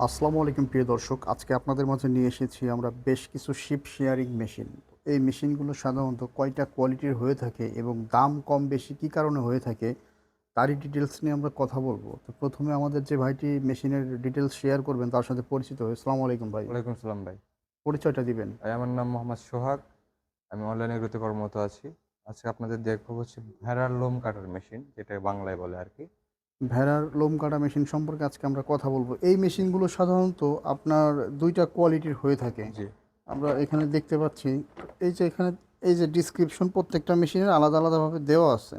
আসসালামু আলাইকুম প্রিয় দর্শক, আজকে আপনাদের মাঝে নিয়ে এসেছি আমরা বেশ কিছু শিপ শেয়ারিং মেশিন। এই মেশিনগুলো সাধারণত কয়টা কোয়ালিটির হয়ে থাকে এবং দাম কম বেশি কী কারণে হয়ে থাকে তারই ডিটেলস নিয়ে আমরা কথা বলবো। তো প্রথমে আমাদের যে ভাইটি মেশিনের ডিটেলস শেয়ার করবেন তার সাথে পরিচিত হয়ে। আসসালামু আলাইকুম ভাই, ওয়ালাইকুম সালাম ভাই। পরিচয়টা দিবেন। ভাই আমার নাম মোহাম্মদ সোহাগ। আমি অনলাইনে এগ্রোতে কর্মরত আছি। আজকে আপনাদের দেখাবো হচ্ছে ভেড়ার লোম কাটার মেশিন, যেটা বাংলায় বলে আরকি। ভেড়ার লোম কাটা মেশিন সম্পর্কে আজকে আমরা কথা বলবো। এই মেশিনগুলো সাধারণত আপনার দুইটা কোয়ালিটির হয়ে থাকে। জি। আমরা এখানে দেখতে পাচ্ছি, এখানে এই যে ডিসক্রিপশন প্রত্যেকটা মেশিনের আলাদা আলাদাভাবে দেওয়া আছে।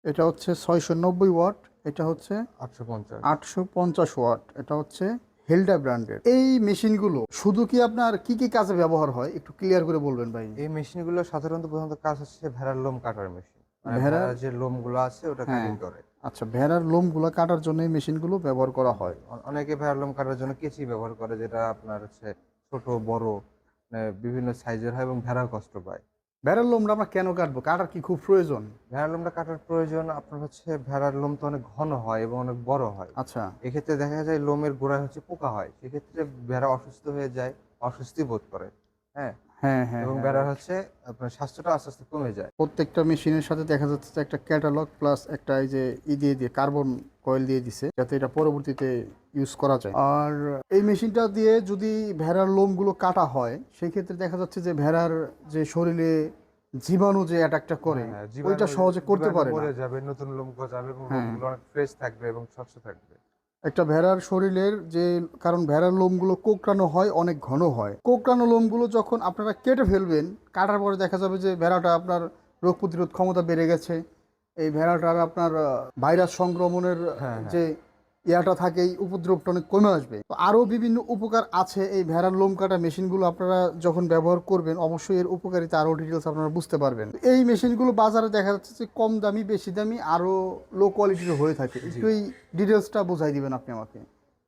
এটা হচ্ছে 690 ওয়াট, এটা হচ্ছে 850। 850 ওয়াট, এটা হচ্ছে হেলডা ব্র্যান্ডের। এই মেশিনগুলো শুধু কি আপনার কি কি কাজে ব্যবহার হয় একটু ক্লিয়ার করে বলবেন ভাই? এই মেশিনগুলো সাধারণত প্রধানত কাজ হচ্ছে ভেড়ার লোম কাটার মেশিন। মানে ভেড়ার, ভেড়ার যে লোমগুলো আছে ওটা হ্যাঁ, কাটিং করে। আচ্ছা, ভেড়ার লোমগুলো কাটার জন্য এই মেশিনগুলো ব্যবহার করা জি। হয়। অনেকে ভেড়ার লোম কাটার জন্য কেচি ব্যবহার করে, যেটা আপনার হচ্ছে ছোট, বড় মানে বিভিন্ন সাইজের হয় এবং ভেড়াও কষ্ট পায়। ভেড়ার লোমটা আমরা কেন কাটবো? কাটার কি খুব প্রয়োজন? ভেড়ার লোমটা কাটার প্রয়োজন আপনার হচ্ছে ভেড়ার লোম তো অনেক ঘন হয় এবং অনেক বড় হয়। আচ্ছা, এক্ষেত্রে দেখা যায় লোমের গোড়ায় হচ্ছে পোকা হয়। সেক্ষেত্রে ভেড়া অসুস্থ হয়ে যায়, অস্বস্তি বোধ করে। হ্যাঁ? হ্যাঁ হ্যাঁ এবং হ্যাঁ, ভেড়ার রাইট। হচ্ছে আপনার স্বাস্থ্যটা আস্তে, আস্তে কমে যায়। প্রত্যেকটা মেশিনের সাথে দেখা যাচ্ছে যে একটা ক্যাটালগ প্লাস একটা এই যে দিয়ে কার্বন কয়েল দিয়ে দিছে যাতে এটা পরবর্তীতে ইউজ করা যায়। আর এই মেশিনটা দিয়ে যদি ভেড়ার লোমগুলো কাটা হয় সেই ক্ষেত্রে দেখা যাচ্ছে যে ভেড়ার যে শরীরে জীবাণু যে অ্যাটাকটা করে হ্যাঁ, হ্যাঁ। ওইটা সহজে করতে জীবাণু পারে না। মরে যাবে, নতুন লোম গজাবে এবং হ্যাঁ, লোমগুলো অনেক ফ্রেশ থাকবে এবং স্বচ্ছ থাকবে। একটা ভেড়ার শরীরের যে, কারণ ভেড়ার লোমগুলো কোঁকড়ানো হয়, অনেক ঘন হয়। কোঁকড়ানো লোমগুলো যখন আপনারা কেটে ফেলবেন, কাটার পরে দেখা যাবে যে ভেড়াটা আপনার রোগ প্রতিরোধ ক্ষমতা বেড়ে গেছে। এই ভেড়াটার আপনার ভাইরাস সংক্রমণের হ্যাঁ, হ্যাঁ। যে ইয়াটা থাকে, এই উপদ্রবটা অনেক কমে আসবে। তো আরও বিভিন্ন উপকার আছে এই ভেড়ার লোম কাটা মেশিনগুলো আপনারা যখন ব্যবহার করবেন অবশ্যই এর উপকারিতা আরও ডিটেলস আপনারা বুঝতে পারবেন। এই মেশিনগুলো বাজারে দেখা যাচ্ছে যে কম দামি, বেশি দামি, আরও লো কোয়ালিটির হয়ে থাকে। জি। একটু এই ডিটেলসটা বোঝাই দিবেন আপনি আমাকে।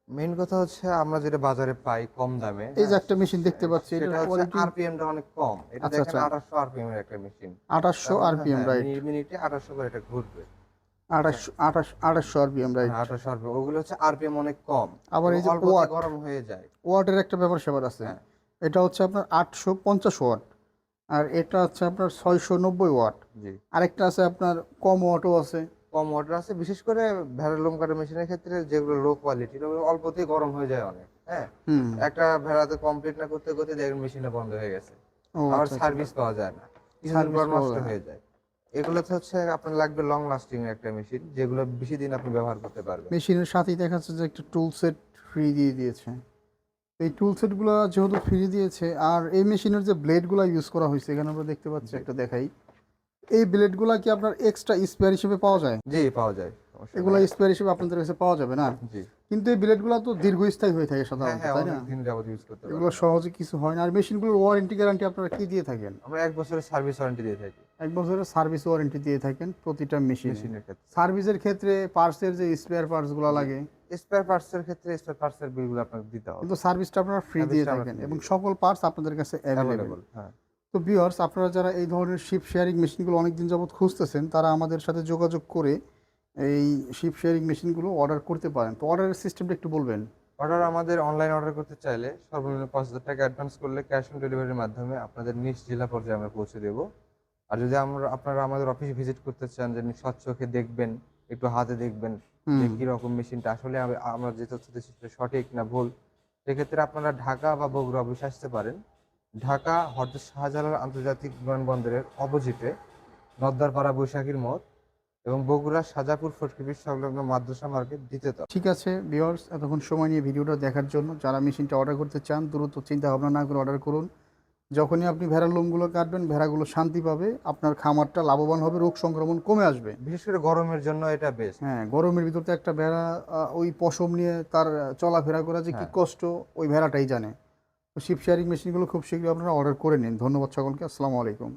মেইন কথা হচ্ছে আমরা যেটা বাজারে পাই কম দামে, এই যে হ্যাঁ? একটা মেশিন দেখতে পাচ্ছি, এটার সেটা হচ্ছে কোয়ালিটি আরপিএমটা অনেক কম। এটা আচ্ছা দেখেন আচ্ছা, ২৮০০ আরপিএম এর একটা মেশিন। তার 2800 মানে আরপিএম, হ্যাঁ, রাইট। মিনিটে ২৮০০ করে এটা ঘুরবে। হ্যাঁ, 2800 আরপিএম, রাইট। হ্যাঁ, ২৮০০ আরপিএম। ওগুলো হচ্ছে আরপিএম অনেক কম আবার এবং এই যে অল্পতেই ওয়াট, গরম হয়ে যায়। ওয়াটের একটা ব্যাপার স্যাপার আছে। হ্যাঁ, এটা হচ্ছে আপনার 850 ওয়াট, আর এটা হচ্ছে আপনার 690 ওয়াট। জি। আরেকটা আছে আপনার কম ওয়াটও আছে। কম ওয়াটের আছে। বিশেষ করে ভেড়ার লোম কাটার মেশিনের ক্ষেত্রে যেগুলো লো কোয়ালিটির ওগুলো অল্পতেই গরম হয়ে যায় অনেক। হ্যাঁ? হুম। একটা ভেড়াতে কমপ্লিট না করতে, করতে দেখবেন মেশিনটা বন্ধ হয়ে গেছে। ও আবার আচ্ছা আচ্ছা, সার্ভিস পাওয়া যায় না। কিছুদিন সার্ভিস পর পাওয়া নষ্ট যায় না। হয়ে যায়। এগুলোতে হচ্ছে আপনার লাগবে লং লাস্টিং এর একটা মেশিন, যেগুলো বেশি দিন আপনি ব্যবহার করতে পারবেন। মেশিনের সাথেই দেখা যাচ্ছে যে একটা টুল সেট ফ্রি দিয়ে দিয়েছে। এই টুল সেটগুলো যেহেতু ফ্রি দিয়েছে, আর এই মেশিনের যে ব্লেডগুলো ইউজ করা হয়েছে এখানে আমরা দেখতে পাচ্ছি, জি। একটা দেখাই। এই ব্লেডগুলো কি আপনার এক্সট্রা স্পেয়ার হিসেবে পাওয়া যায়? জি, পাওয়া যায়। সমস্যা এগুলো নাই। স্পেয়ার হিসেবে আপনাদের কাছে পাওয়া যাবে না? জি। কিন্তু এই ব্লেডগুলো তো দীর্ঘস্থায়ী হয়ে থাকে হ্যাঁ, সাধারণত, হ্যাঁ, তাই না? অনেকদিন যাবত ইউজ করতে এগুলো পারবেন আপনি। সহজে কিছু হয় না। আর মেশিনগুলোর ওয়ারেন্টি গ্যারান্টি আপনারা কি দিয়ে থাকেন? আমরা ১ বছরের সার্ভিস ওয়ারেন্টি দিয়ে থাকি 1 বছরের সার্ভিস ওয়ারেন্টি দিয়ে থাকেন প্রতিটা মেশিনে। মেশিনের ক্ষেত্রে। সার্ভিসের ক্ষেত্রে পার্টসের যে স্পেয়ার পার্টসগুলো জি। লাগে, স্পেয়ার পার্টস এর ক্ষেত্রে স্পেয়ার পার্টস এর বিলগুলো আপনাকে দিতে হবে। কিন্তু সার্ভিসটা আপনারা ফ্রি দিয়ে সার্ভিসটা আমরা থাকেন ফ্রি এবং দিয়ে দেই। সকল পার্টস আপনাদের কাছে অ্যাভেলেবেল। এভেইলেবল, হ্যাঁ। তো ভিউয়ার্স, আপনারা যারা এই ধরনের শিপ শেয়ারিং মেশিনগুলো অনেকদিন যাবত খুঁজতেছেন তারা আমাদের সাথে যোগাযোগ করে এই শিপ শেয়ারিং মেশিনগুলো অর্ডার করতে পারেন। তো অর্ডারের সিস্টেমটা একটু বলবেন? অর্ডার আমাদের অনলাইন অর্ডার করতে চাইলে সর্বনিম্ন ৳৫,০০০ অ্যাডভান্স করলে ক্যাশ অন ডেলিভারির মাধ্যমে আপনাদের নিজ জেলা পর্যায়ে আমরা পৌঁছে দেব। আর যদি আপনারা আমাদের অফিস ভিজিট করতে চান, যে স্বচক্ষে দেখবেন, একটু হাতে দেখবেন যে হুম। কিরকম মেশিনটা আসলে আমরা যে তথ্য দিচ্ছি সেটা সঠিক না ভুল। সেক্ষেত্রে আপনারা ঢাকা বা বগুড়া অফিসে আসতে পারেন। ঢাকা হযরত শাহজালাল আন্তর্জাতিক বিমানবন্দরের অপোজিটে নদ্দারপাড়া বৈশাখীর মোড়, এবং বগুড়া শাহজাপুর ফটকিবির সংলগ্ন মাদ্রাসা মার্কেট ২য় তলা। ঠিক আছে ভিউয়ার্স, এতক্ষণ সময় নিয়ে ভিডিওটা দেখার জন্য। যারা মেশিনটা অর্ডার করতে চান দ্রুত চিন্তা ভাবনা না করে অর্ডার করুন। যখনই আপনি ভেড়ার লোমগুলো কাটবেন ভেড়াগুলো শান্তি পাবে, আপনার খামারটা লাভবান হবে, রোগ সংক্রমণ কমে আসবে। বিশেষ করে গরমের জন্য এটা বেস্ট। হ্যাঁ, গরমের ভিতর তো একটা ভেড়া ওই পশম নিয়ে তার চলাফেরা করা যে কী হ্যাঁ। কষ্ট ওই ভেড়াটাই জানে। তো শিপ শেয়ারিং মেশিনগুলো খুব শীঘ্রই আপনারা অর্ডার করে নিন। ধন্যবাদ সকলকে। আসসালামু আলাইকুম।